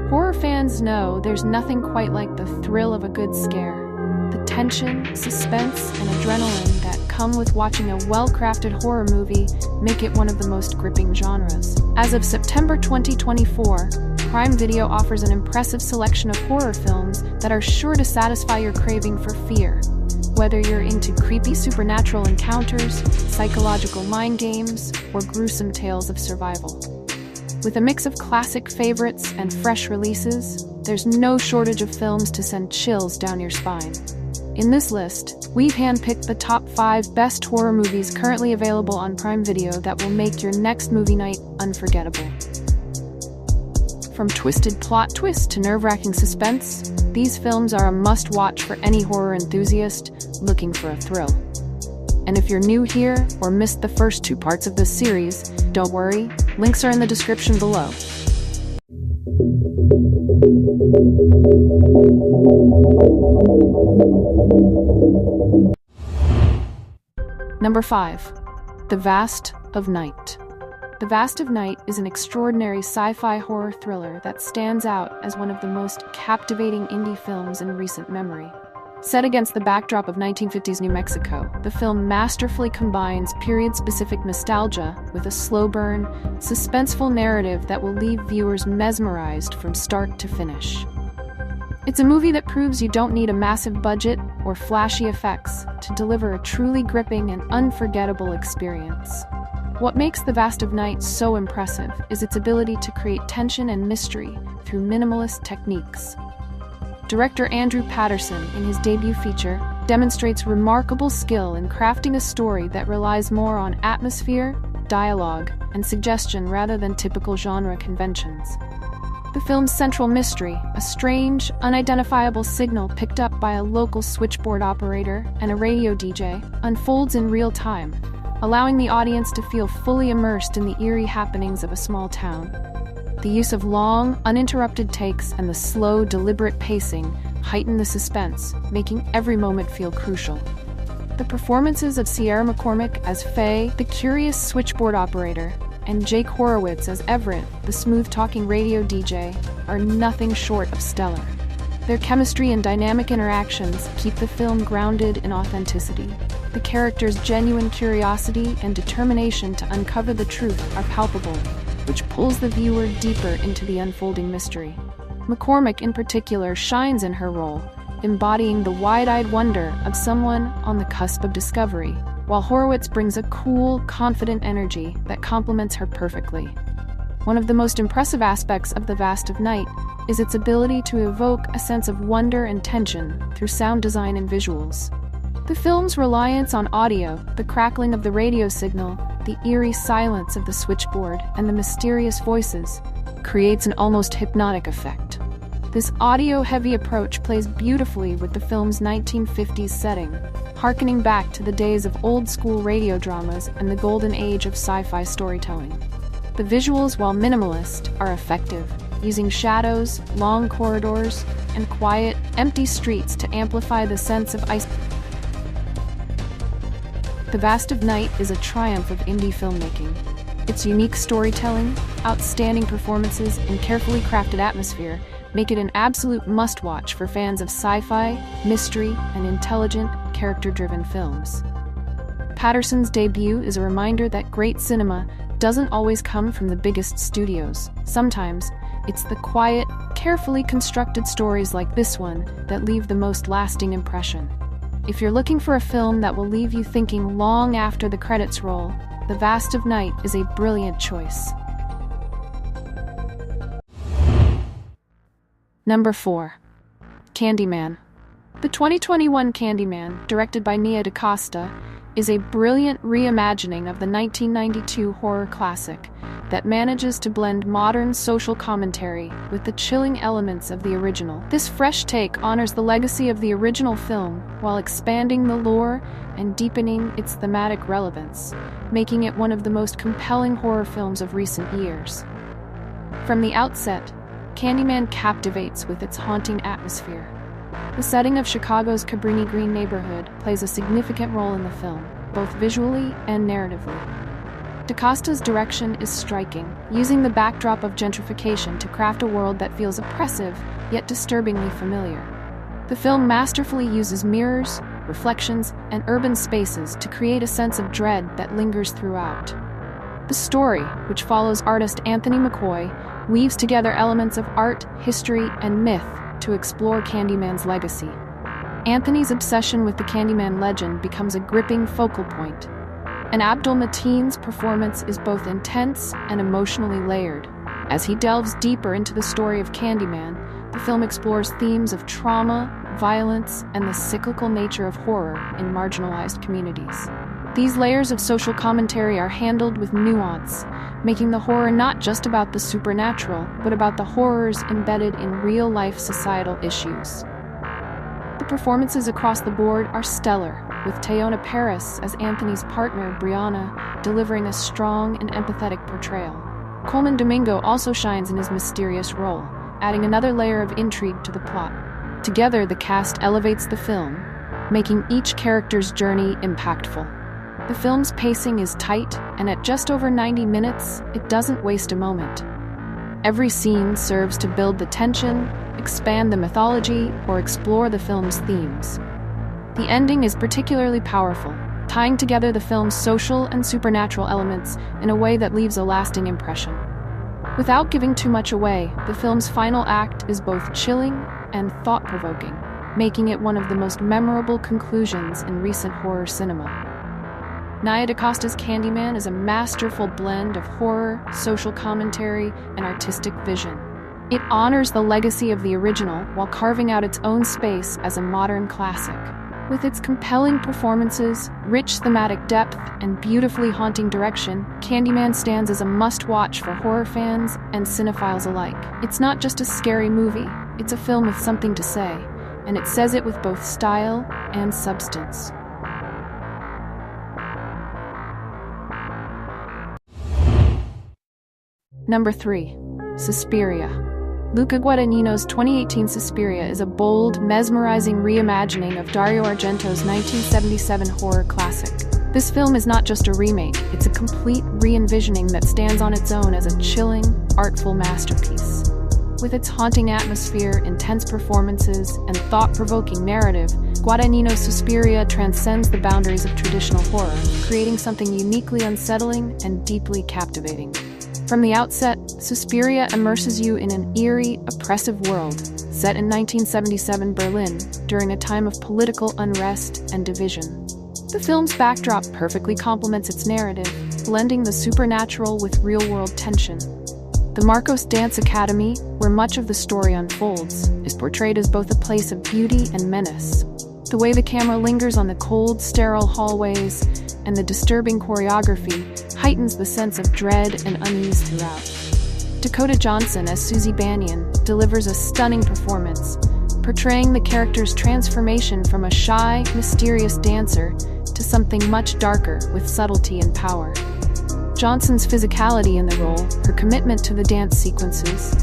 Horror fans know there's nothing quite like the thrill of a good scare. The tension, suspense, and adrenaline that come with watching a well-crafted horror movie make it one of the most gripping genres. As of September 2024, Prime Video offers an impressive selection of horror films that are sure to satisfy your craving for fear. Whether you're into creepy supernatural encounters, psychological mind games, or gruesome tales of survival. With a mix of classic favorites and fresh releases, there's no shortage of films to send chills down your spine. In this list, we've handpicked the top 5 best horror movies currently available on Prime Video that will make your next movie night unforgettable. From twisted plot twists to nerve-wracking suspense, these films are a must-watch for any horror enthusiast looking for a thrill. And if you're new here or missed the first 2 parts of this series, don't worry, links are in the description below. Number 5. The Vast of Night. The Vast of Night is an extraordinary sci-fi horror thriller that stands out as one of the most captivating indie films in recent memory. Set against the backdrop of 1950s New Mexico, the film masterfully combines period-specific nostalgia with a slow-burn, suspenseful narrative that will leave viewers mesmerized from start to finish. It's a movie that proves you don't need a massive budget or flashy effects to deliver a truly gripping and unforgettable experience. What makes The Vast of Night so impressive is its ability to create tension and mystery through minimalist techniques. Director Andrew Patterson, in his debut feature, demonstrates remarkable skill in crafting a story that relies more on atmosphere, dialogue, and suggestion rather than typical genre conventions. The film's central mystery, a strange, unidentifiable signal picked up by a local switchboard operator and a radio DJ, unfolds in real time, allowing the audience to feel fully immersed in the eerie happenings of a small town. The use of long, uninterrupted takes and the slow, deliberate pacing heighten the suspense, making every moment feel crucial. The performances of Sierra McCormick as Faye, the curious switchboard operator, and Jake Horowitz as Everett, the smooth-talking radio DJ, are nothing short of stellar. Their chemistry and dynamic interactions keep the film grounded in authenticity. The characters' genuine curiosity and determination to uncover the truth are palpable, which pulls the viewer deeper into the unfolding mystery. McCormick, in particular, shines in her role, embodying the wide-eyed wonder of someone on the cusp of discovery, while Horowitz brings a cool, confident energy that complements her perfectly. One of the most impressive aspects of The Vast of Night is its ability to evoke a sense of wonder and tension through sound design and visuals. The film's reliance on audio, the crackling of the radio signal, the eerie silence of the switchboard, and the mysterious voices, creates an almost hypnotic effect. This audio-heavy approach plays beautifully with the film's 1950s setting, harkening back to the days of old-school radio dramas and the golden age of sci-fi storytelling. The visuals, while minimalist, are effective, using shadows, long corridors, and quiet, empty streets to amplify the sense of isolation. The Vast of Night is a triumph of indie filmmaking. Its unique storytelling, outstanding performances, and carefully crafted atmosphere make it an absolute must-watch for fans of sci-fi, mystery, and intelligent, character-driven films. Patterson's debut is a reminder that great cinema doesn't always come from the biggest studios. Sometimes, it's the quiet, carefully constructed stories like this one that leave the most lasting impression. If you're looking for a film that will leave you thinking long after the credits roll, The Vast of Night is a brilliant choice. Number 4. Candyman. The 2021 Candyman, directed by Nia DaCosta, is a brilliant reimagining of the 1992 horror classic that manages to blend modern social commentary with the chilling elements of the original. This fresh take honors the legacy of the original film while expanding the lore and deepening its thematic relevance, making it one of the most compelling horror films of recent years. From the outset, Candyman captivates with its haunting atmosphere. The setting of Chicago's Cabrini Green neighborhood plays a significant role in the film, both visually and narratively. DaCosta's direction is striking, using the backdrop of gentrification to craft a world that feels oppressive, yet disturbingly familiar. The film masterfully uses mirrors, reflections, and urban spaces to create a sense of dread that lingers throughout. The story, which follows artist Anthony McCoy, weaves together elements of art, history, and myth to explore Candyman's legacy. Anthony's obsession with the Candyman legend becomes a gripping focal point, and Abdul Mateen's performance is both intense and emotionally layered. As he delves deeper into the story of Candyman, the film explores themes of trauma, violence, and the cyclical nature of horror in marginalized communities. These layers of social commentary are handled with nuance, making the horror not just about the supernatural, but about the horrors embedded in real-life societal issues. The performances across the board are stellar, with Teyonah Parris as Anthony's partner, Brianna, delivering a strong and empathetic portrayal. Coleman Domingo also shines in his mysterious role, adding another layer of intrigue to the plot. Together, the cast elevates the film, making each character's journey impactful. The film's pacing is tight, and at just over 90 minutes, it doesn't waste a moment. Every scene serves to build the tension, expand the mythology, or explore the film's themes. The ending is particularly powerful, tying together the film's social and supernatural elements in a way that leaves a lasting impression. Without giving too much away, the film's final act is both chilling and thought-provoking, making it one of the most memorable conclusions in recent horror cinema. Nia DaCosta's Candyman is a masterful blend of horror, social commentary, and artistic vision. It honors the legacy of the original while carving out its own space as a modern classic. With its compelling performances, rich thematic depth, and beautifully haunting direction, Candyman stands as a must-watch for horror fans and cinephiles alike. It's not just a scary movie, it's a film with something to say, and it says it with both style and substance. Number 3. Susperia. Luca Guadagnino's 2018 Susperia is a bold, mesmerizing reimagining of Dario Argento's 1977 horror classic. This film is not just a remake, it's a complete re-envisioning that stands on its own as a chilling, artful masterpiece. With its haunting atmosphere, intense performances, and thought-provoking narrative, Guadagnino's Susperia transcends the boundaries of traditional horror, creating something uniquely unsettling and deeply captivating. From the outset, Susperia immerses you in an eerie, oppressive world, set in 1977 Berlin, during a time of political unrest and division. The film's backdrop perfectly complements its narrative, blending the supernatural with real-world tension. The Marcos Dance Academy, where much of the story unfolds, is portrayed as both a place of beauty and menace. The way the camera lingers on the cold, sterile hallways and the disturbing choreography heightens the sense of dread and unease throughout. Dakota Johnson as Susie Banyan delivers a stunning performance, portraying the character's transformation from a shy, mysterious dancer to something much darker with subtlety and power. Johnson's physicality in the role, her commitment to the dance sequences,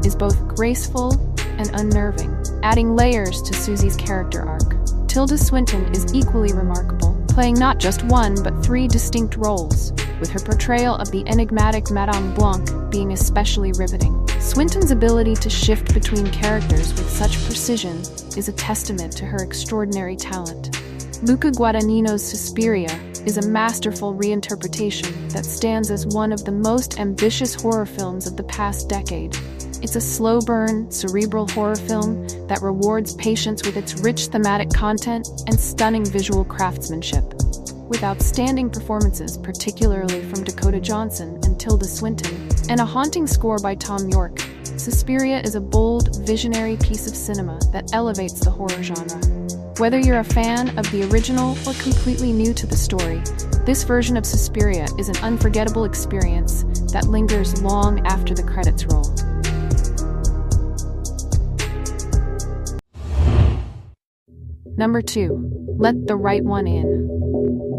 is both graceful and unnerving, adding layers to Susie's character arc. Tilda Swinton is equally remarkable, playing not just one but 3 distinct roles, with her portrayal of the enigmatic Madame Blanc being especially riveting. Swinton's ability to shift between characters with such precision is a testament to her extraordinary talent. Luca Guadagnino's Susperia is a masterful reinterpretation that stands as one of the most ambitious horror films of the past decade. It's a slow-burn, cerebral horror film that rewards patience with its rich thematic content and stunning visual craftsmanship. With outstanding performances, particularly from Dakota Johnson and Tilda Swinton, and a haunting score by Tom York, Susperia is a bold, visionary piece of cinema that elevates the horror genre. Whether you're a fan of the original or completely new to the story, this version of Susperia is an unforgettable experience that lingers long after the credits roll. Number 2. Let the Right One In.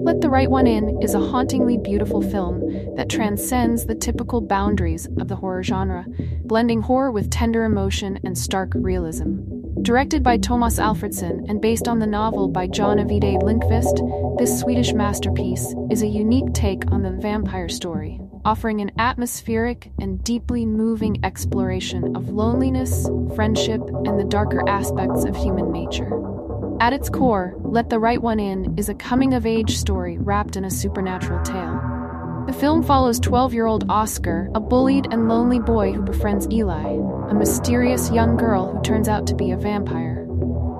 Let the Right One In is a hauntingly beautiful film that transcends the typical boundaries of the horror genre, blending horror with tender emotion and stark realism. Directed by Thomas Alfredson and based on the novel by John Ajvide Lindqvist, this Swedish masterpiece is a unique take on the vampire story, offering an atmospheric and deeply moving exploration of loneliness, friendship, and the darker aspects of human nature. At its core, Let the Right One In is a coming-of-age story wrapped in a supernatural tale. The film follows 12-year-old Oscar, a bullied and lonely boy who befriends Eli, a mysterious young girl who turns out to be a vampire.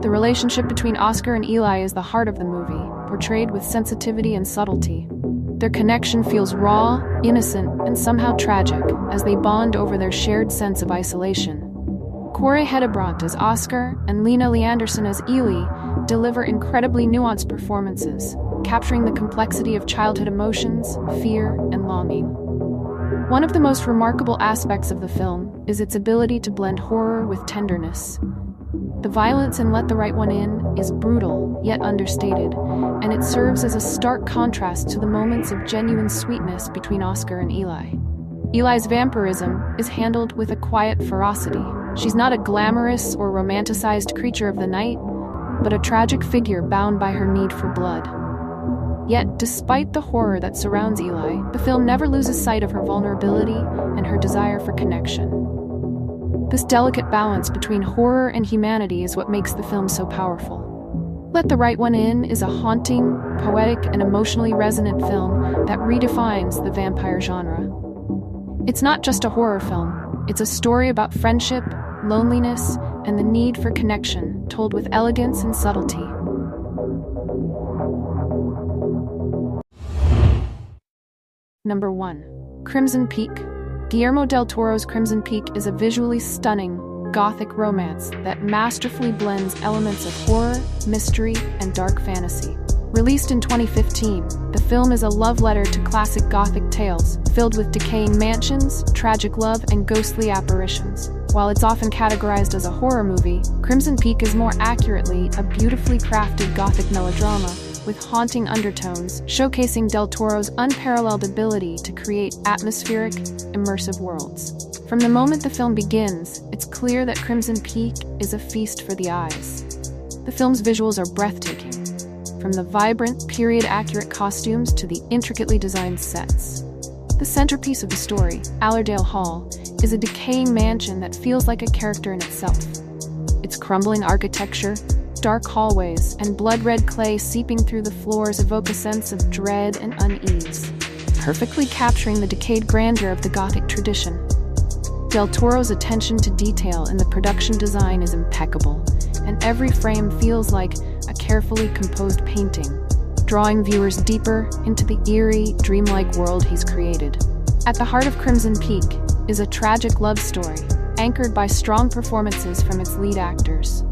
The relationship between Oscar and Eli is the heart of the movie, portrayed with sensitivity and subtlety. Their connection feels raw, innocent, and somehow tragic as they bond over their shared sense of isolation. Kåre Hedebrandt as Oscar and Lena Leandersson as Eli deliver incredibly nuanced performances, capturing the complexity of childhood emotions, fear, and longing. One of the most remarkable aspects of the film is its ability to blend horror with tenderness. The violence in Let the Right One In is brutal, yet understated, and it serves as a stark contrast to the moments of genuine sweetness between Oscar and Eli. Eli's vampirism is handled with a quiet ferocity. She's not a glamorous or romanticized creature of the night, but a tragic figure bound by her need for blood. Yet, despite the horror that surrounds Eli, the film never loses sight of her vulnerability and her desire for connection. This delicate balance between horror and humanity is what makes the film so powerful. Let the Right One In is a haunting, poetic, and emotionally resonant film that redefines the vampire genre. It's not just a horror film, it's a story about friendship, loneliness, and the need for connection, told with elegance and subtlety. Number 1. Crimson Peak. Guillermo del Toro's Crimson Peak is a visually stunning, gothic romance that masterfully blends elements of horror, mystery, and dark fantasy. Released in 2015, the film is a love letter to classic gothic tales, filled with decaying mansions, tragic love, and ghostly apparitions. While it's often categorized as a horror movie, Crimson Peak is more accurately a beautifully crafted gothic melodrama with haunting undertones, showcasing Del Toro's unparalleled ability to create atmospheric, immersive worlds. From the moment the film begins, it's clear that Crimson Peak is a feast for the eyes. The film's visuals are breathtaking, from the vibrant, period-accurate costumes to the intricately designed sets. The centerpiece of the story, Allerdale Hall, is a decaying mansion that feels like a character in itself. Its crumbling architecture, dark hallways, and blood-red clay seeping through the floors evoke a sense of dread and unease, perfectly capturing the decayed grandeur of the Gothic tradition. Del Toro's attention to detail in the production design is impeccable, and every frame feels like a carefully composed painting, drawing viewers deeper into the eerie, dreamlike world he's created. At the heart of Crimson Peak is a tragic love story, anchored by strong performances from its lead actors.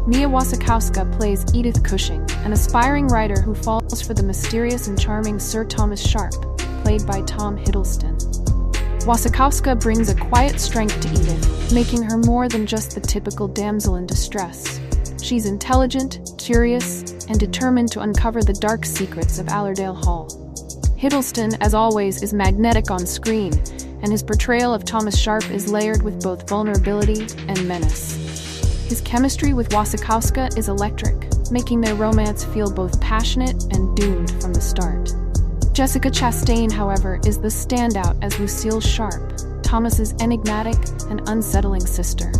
Mia Wasikowska plays Edith Cushing, an aspiring writer who falls for the mysterious and charming Sir Thomas Sharp, played by Tom Hiddleston. Wasikowska brings a quiet strength to Edith, making her more than just the typical damsel in distress. She's intelligent, curious, and determined to uncover the dark secrets of Allerdale Hall. Hiddleston, as always, is magnetic on screen, and his portrayal of Thomas Sharp is layered with both vulnerability and menace. His chemistry with Wasikowska is electric, making their romance feel both passionate and doomed from the start. Jessica Chastain, however, is the standout as Lucille Sharp, Thomas's enigmatic and unsettling sister.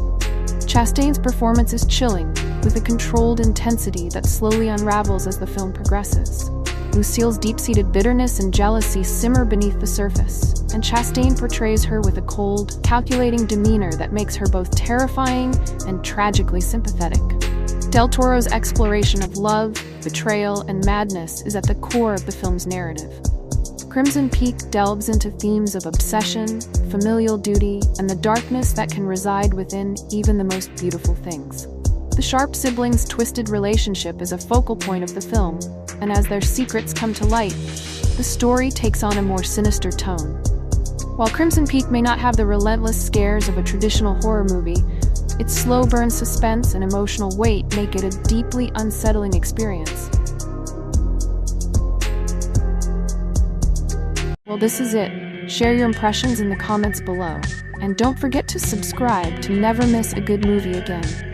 Chastain's performance is chilling, with a controlled intensity that slowly unravels as the film progresses. Lucille's deep-seated bitterness and jealousy simmer beneath the surface, and Chastain portrays her with a cold, calculating demeanor that makes her both terrifying and tragically sympathetic. Del Toro's exploration of love, betrayal, and madness is at the core of the film's narrative. Crimson Peak delves into themes of obsession, familial duty, and the darkness that can reside within even the most beautiful things. The Sharp siblings' twisted relationship is a focal point of the film, and as their secrets come to light, the story takes on a more sinister tone. While Crimson Peak may not have the relentless scares of a traditional horror movie, its slow burn suspense and emotional weight make it a deeply unsettling experience. Well, this is it. Share your impressions in the comments below, and don't forget to subscribe to never miss a good movie again.